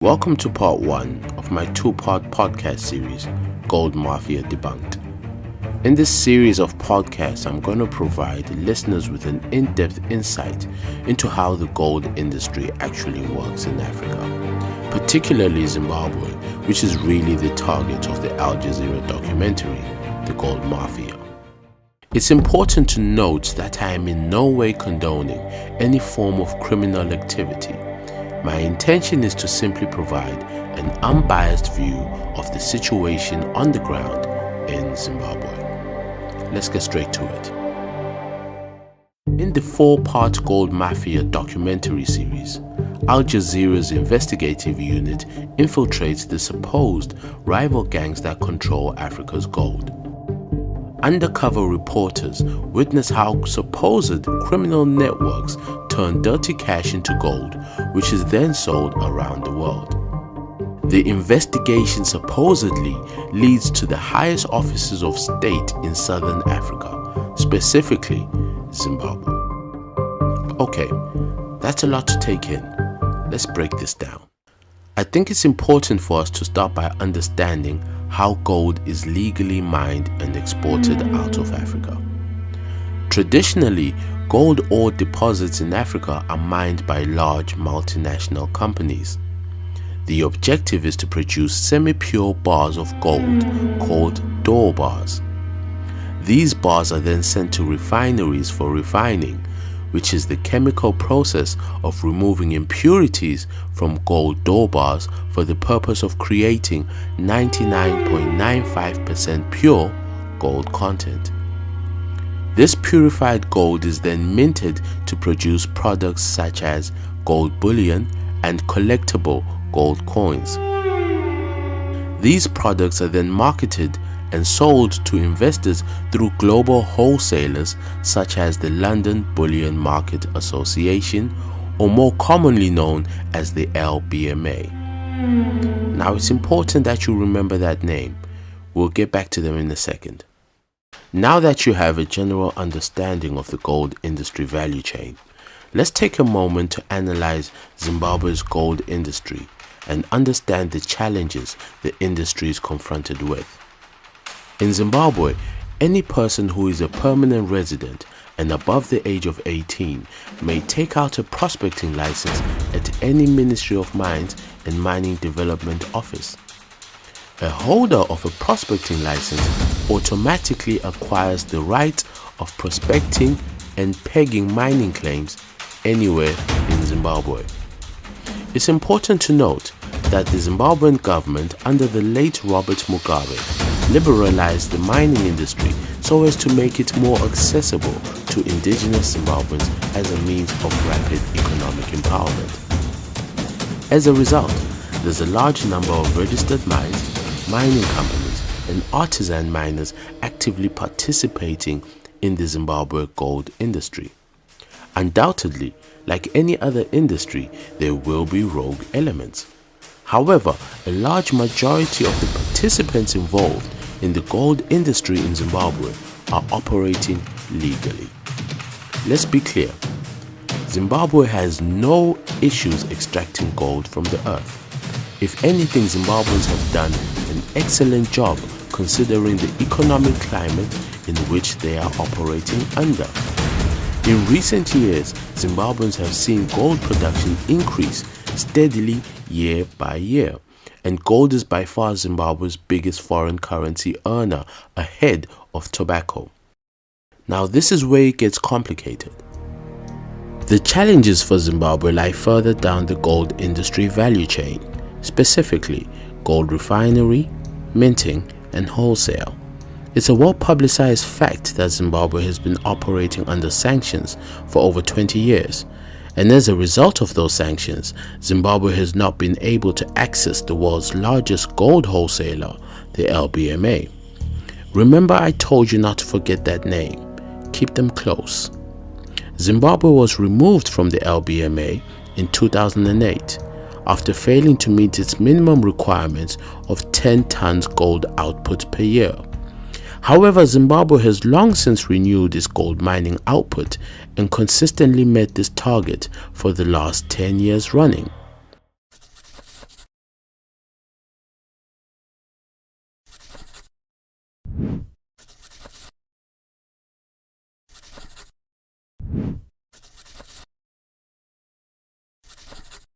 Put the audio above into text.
Welcome to part 1 of my two-part podcast series, Gold Mafia Debunked. In this series of podcasts, I'm going to provide listeners with an in-depth insight into how the gold industry actually works in Africa, particularly Zimbabwe, which is really the target of the Al Jazeera documentary, The Gold Mafia. It's important to note that I am in no way condoning any form of criminal activity. My intention is to simply provide an unbiased view of the situation on the ground in Zimbabwe. Let's get straight to it. In the 4-part Gold Mafia documentary series, Al Jazeera's investigative unit infiltrates the supposed rival gangs that control Africa's gold. Undercover reporters witness how supposed criminal networks turn dirty cash into gold, which is then sold around the world. The investigation supposedly leads to the highest offices of state in southern Africa, specifically Zimbabwe. Okay, that's a lot to take in. Let's break this down. I think it's important for us to start by understanding how gold is legally mined and exported out of Africa. Traditionally, gold ore deposits in Africa are mined by large multinational companies. The objective is to produce semi-pure bars of gold called d'or bars. These bars are then sent to refineries for refining, which is the chemical process of removing impurities from gold d'or bars for the purpose of creating 99.95% pure gold content. This purified gold is then minted to produce products such as gold bullion and collectible gold coins. These products are then marketed and sold to investors through global wholesalers such as the London Bullion Market Association, or more commonly known as the LBMA. Now it's important that you remember that name. We'll get back to them in a second. Now that you have a general understanding of the gold industry value chain, let's take a moment to analyze Zimbabwe's gold industry and understand the challenges the industry is confronted with. In Zimbabwe, any person who is a permanent resident and above the age of 18 may take out a prospecting license at any Ministry of Mines and Mining Development office. A holder of a prospecting license automatically acquires the right of prospecting and pegging mining claims anywhere in Zimbabwe. It's important to note that the Zimbabwean government under the late Robert Mugabe liberalized the mining industry so as to make it more accessible to indigenous Zimbabweans as a means of rapid economic empowerment. As a result, there's a large number of registered mines, mining companies, and artisan miners actively participating in the Zimbabwe gold industry. Undoubtedly, like any other industry, there will be rogue elements. However, a large majority of the participants involved in the gold industry in Zimbabwe are operating legally. Let's be clear, Zimbabwe has no issues extracting gold from the earth. If anything, Zimbabweans have done an excellent job considering the economic climate in which they are operating under. In recent years, Zimbabweans have seen gold production increase steadily year by year, and gold is by far Zimbabwe's biggest foreign currency earner, ahead of tobacco. Now this is where it gets complicated. The challenges for Zimbabwe lie further down the gold industry value chain, specifically gold refinery, minting, and wholesale. It's a well-publicized fact that Zimbabwe has been operating under sanctions for over 20 years, and as a result of those sanctions, Zimbabwe has not been able to access the world's largest gold wholesaler, the LBMA. Remember, I told you not to forget that name. Keep them close. Zimbabwe was removed from the LBMA in 2008 after failing to meet its minimum requirements of 10 tons gold output per year. However, Zimbabwe has long since renewed its gold mining output and consistently met this target for the last 10 years running.